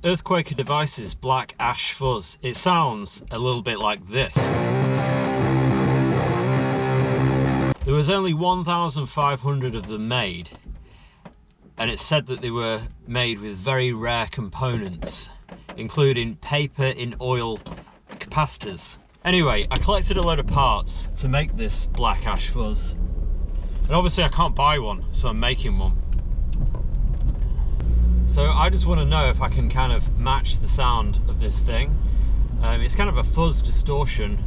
Earthquaker Devices Black Ash Fuzz. It sounds a little bit like this. There was only 1,500 of them made, and it said that they were made with very rare components, including paper in oil capacitors. Anyway, I collected a load of parts to make this Black Ash Fuzz, and obviously I can't buy one, so I'm making one. So I just want to know if I can kind of match the sound of this thing. It's kind of a fuzz distortion.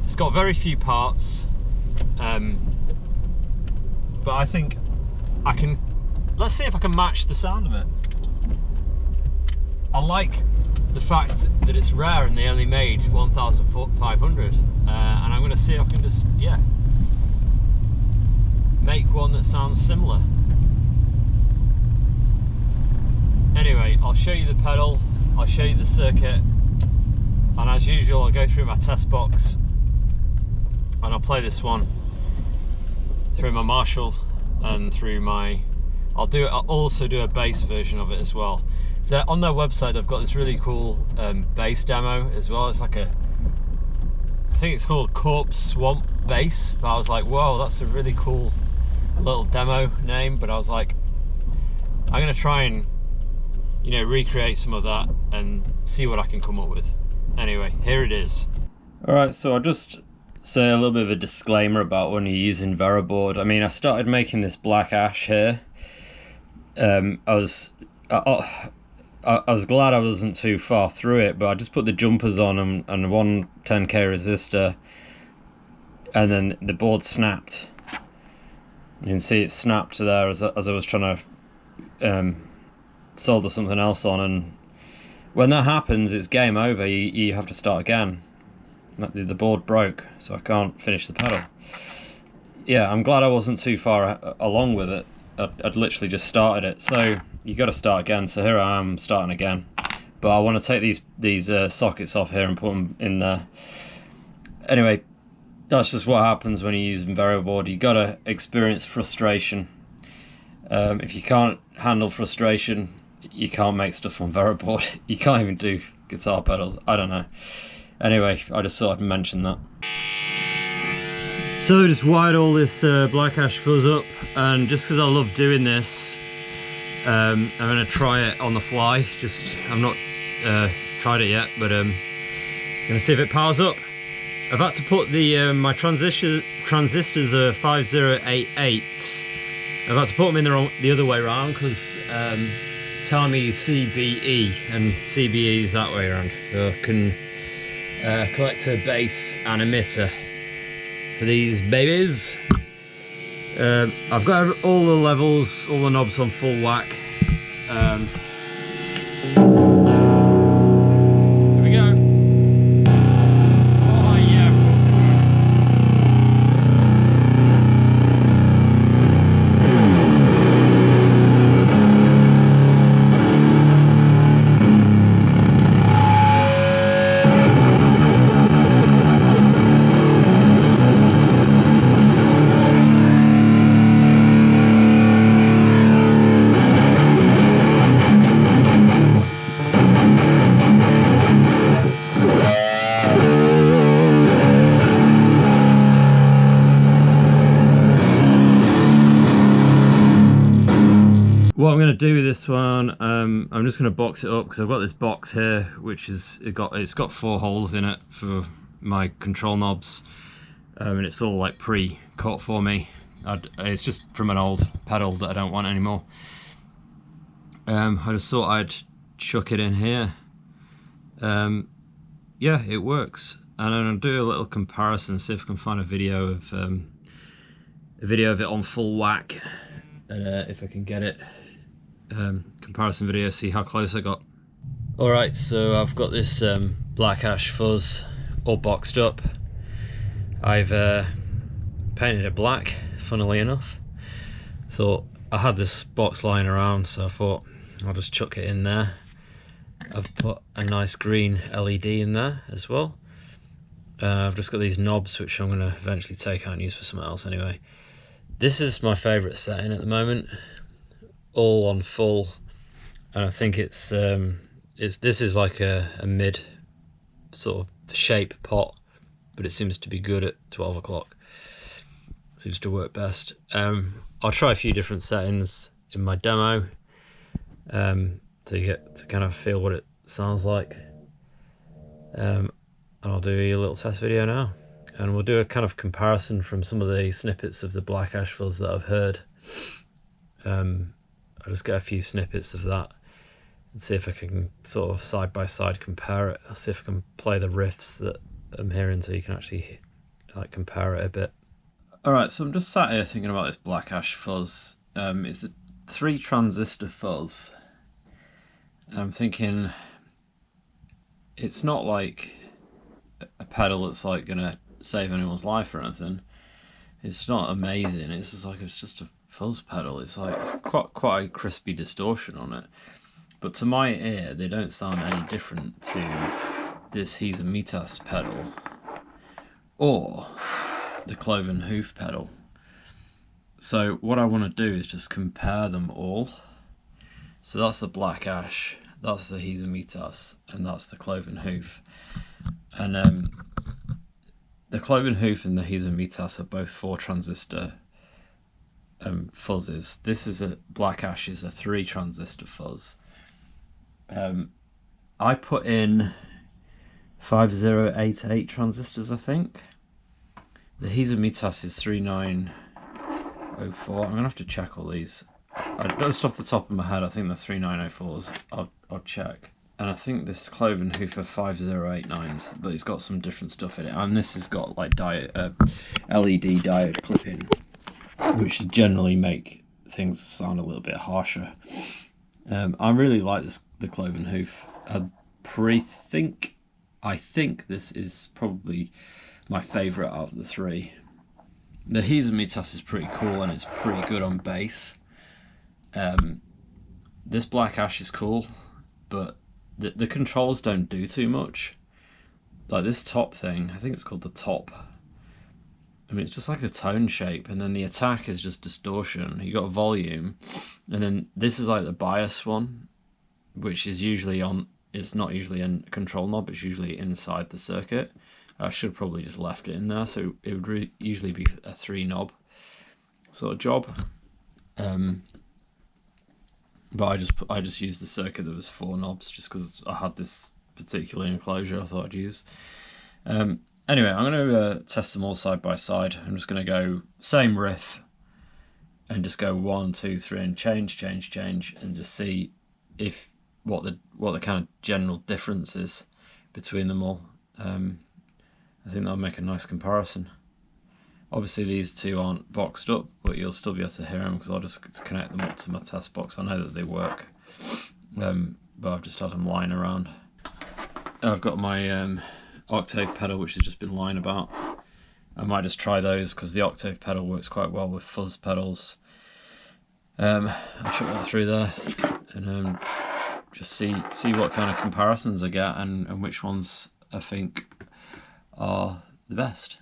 It's got very few parts, but I think I can. Let's see if I can match the sound of it. I like the fact that it's rare and they only made 1,500, and I'm going to see if I can just, yeah, make one that sounds similar. Anyway, I'll show you the pedal, I'll show you the circuit, and as usual I'll go through my test box and I'll play this one through my Marshall and through my, I'll also do a bass version of it as well. So on their website they've got this really cool bass demo as well. It's like I think it's called Corpse Swamp Bass, but I was like, whoa, that's a really cool little demo name. But I was like, I'm gonna try and, you know, recreate some of that and see what I can come up with. Anyway, here it is. Alright, so I'll just say a little bit of a disclaimer about when you're using Veroboard. I mean, I started making this Black Ash here. I was glad I wasn't too far through it, but I just put the jumpers on and one 10k resistor, and then the board snapped. You can see it snapped there as I was trying to solder something else on, and when that happens it's game over. You have to start again. The board broke, so I can't finish the pedal. Yeah, I'm glad I wasn't too far along with it. I'd literally just started it, so you got to start again. So here I am starting again, but I want to take these sockets off here and put them in there. Anyway, that's just what happens when you're using Veroboard. You got to experience frustration. If you can't handle frustration, you can't make stuff on Veroboard. You can't even do guitar pedals. I don't know. Anyway, I just thought I'd mention that. So I just wired all this Black Ash Fuzz up, and just because I love doing this, I'm going to try it on the fly. I've not tried it yet, but I'm going to see if it powers up. I've had to put my transistors are 5088s. I've had to put them in the other way around because it's telling me CBE, and CBE is that way around. So I can collector, bass and emitter for these babies. I've got all the levels, all the knobs on full whack. Here we go. Oh yeah, of course it What I'm going to do with this one, I'm just going to box it up because I've got this box here which is it's got 4 holes in it for my control knobs, and it's all like pre-cut for me. It's just from an old pedal that I don't want anymore. I just thought I'd chuck it in here. Yeah, it works, and I'm going to do a little comparison, see if I can find a video of it on full whack, and if I can get it. Comparison video, see how close I got. Alright, so I've got this Black Ash Fuzz all boxed up. I've painted it black, funnily enough. Thought I had this box lying around, so I thought I'll just chuck it in there. I've put a nice green LED in there as well. I've just got these knobs which I'm going to eventually take out and use for something else anyway. This is my favourite setting at the moment. All on full, and I think this is like a mid sort of shape pot, but it seems to be good at 12 o'clock. Seems to work best. I'll try a few different settings in my demo to kind of feel what it sounds like. And I'll do a little test video now, and we'll do a kind of comparison from some of the snippets of the Black Ash Fuzz that I've heard. I'll just get a few snippets of that and see if I can sort of side by side compare it. I'll see if I can play the riffs that I'm hearing so you can actually like compare it a bit. Alright, so I'm just sat here thinking about this Black Ash Fuzz. It's a 3 transistor fuzz. I'm thinking it's not like a pedal that's like gonna save anyone's life or anything. It's not amazing. It's just a fuzz pedal. It's quite a crispy distortion on it. But to my ear, they don't sound any different to this Mitas pedal or the Cloven Hoof pedal. So what I want to do is just compare them all. So that's the Black Ash, that's the Mitas, and that's the Cloven Hoof. And the Cloven Hoof and the Mitas are both 4 transistor fuzzes. This is a Black Ash is a 3 transistor fuzz. I put in 5088 transistors, I think. The Mitas is 3904. I'm gonna have to check all these. Just off the top of my head, I think the 3904s. I'll check. And I think this Cloven Hoof are 5089s, but it's got some different stuff in it. And this has got like LED diode clipping, which generally make things sound a little bit harsher. I really like the Cloven Hoof. I think this is probably my favourite out of the 3. The Mitas is pretty cool and it's pretty good on bass. This Black Ash is cool, but the controls don't do too much. Like this top thing, I think it's called the top. I mean, it's just like a tone shape, and then the attack is just distortion. You got a volume, and then this is like the bias one, which is usually on. It's not usually a control knob. It's usually inside the circuit. I should probably just left it in there, so it would usually be a 3 knob sort of job. But I just used the circuit that was 4 knobs just because I had this particular enclosure I thought I'd use. Anyway, I'm going to test them all side by side. I'm just going to go same riff and just go 1, 2, 3 and change, and just see if what the kind of general difference is between them all. I think that'll make a nice comparison. Obviously these two aren't boxed up, but you'll still be able to hear them because I'll just connect them up to my test box. I know that they work, but I've just had them lying around. I've got my octave pedal, which has just been lying about. I might just try those because the octave pedal works quite well with fuzz pedals. I'll chuck that through there and just see what kind of comparisons I get and which ones I think are the best.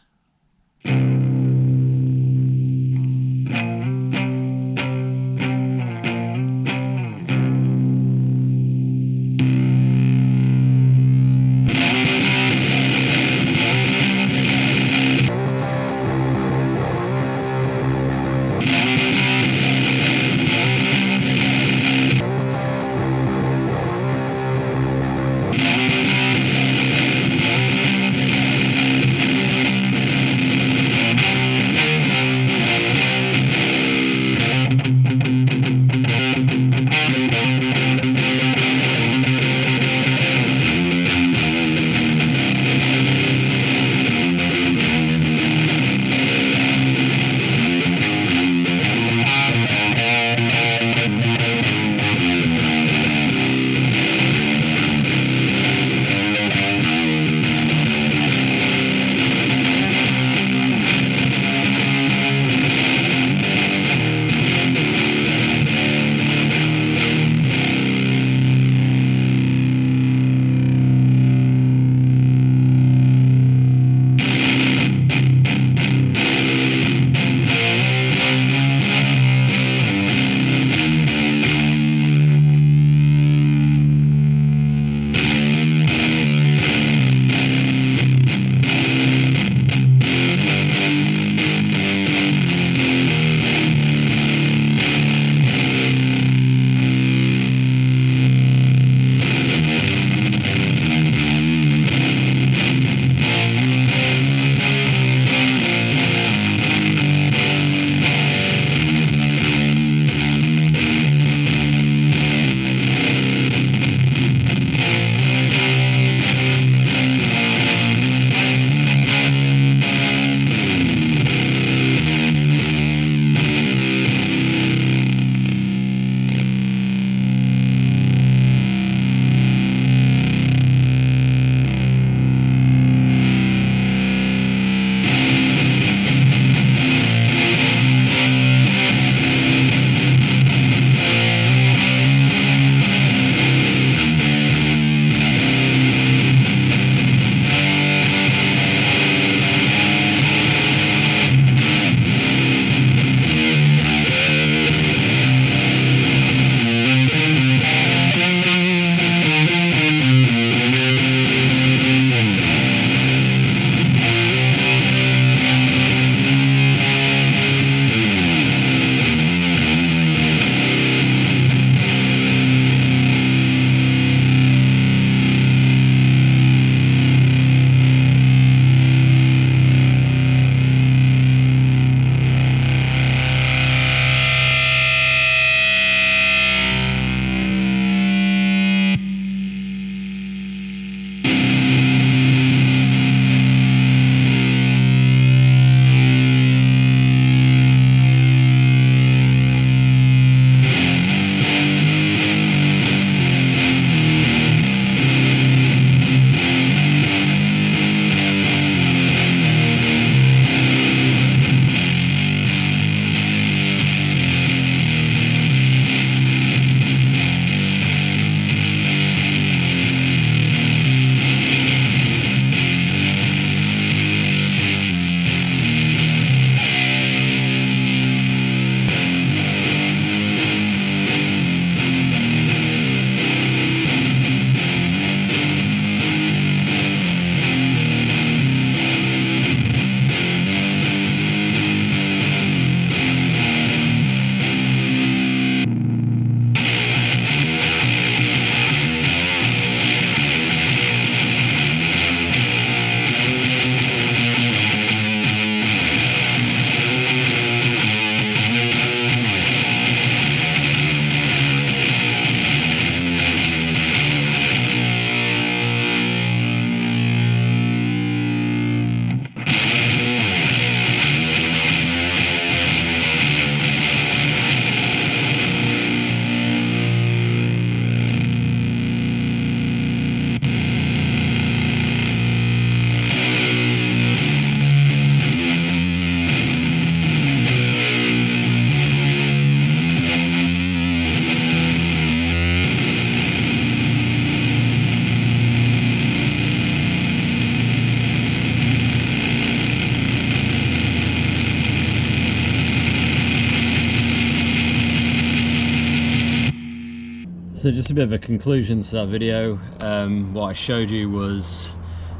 just a bit of a conclusion to that video. What I showed you was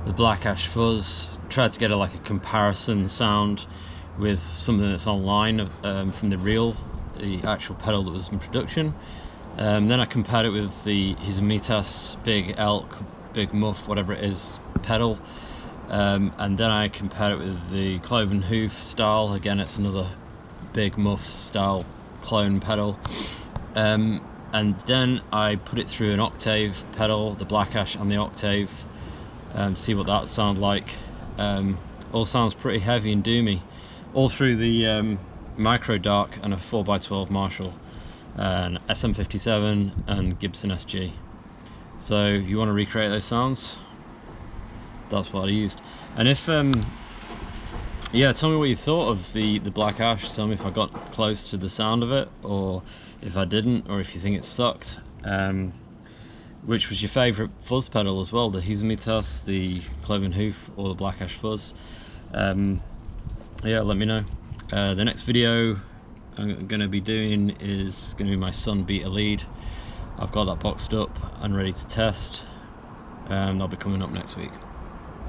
the Black Ash Fuzz. Tried to get like a comparison sound with something that's online from the actual pedal that was in production. Then I compared it with the Hizamitas Big Elk, Big Muff, whatever it is, pedal. And then I compared it with the Cloven Hoof style. Again, it's another Big Muff style clone pedal. And then I put it through an octave pedal, the Black Ash and the octave, see what that sounds like. All sounds pretty heavy and doomy, all through the Micro Dark and a 4x12 Marshall, an SM57 and Gibson SG. So if you want to recreate those sounds, that's what I used. And if yeah, tell me what you thought of the Black Ash. Tell me if I got close to the sound of it, or if I didn't, or if you think it sucked. Which was your favourite fuzz pedal as well, the Hizamitas, the Cloven Hoof, or the Black Ash Fuzz? Yeah, let me know. The next video I'm going to be doing is going to be my Sun Beta lead. I've got that boxed up and ready to test. That'll be coming up next week.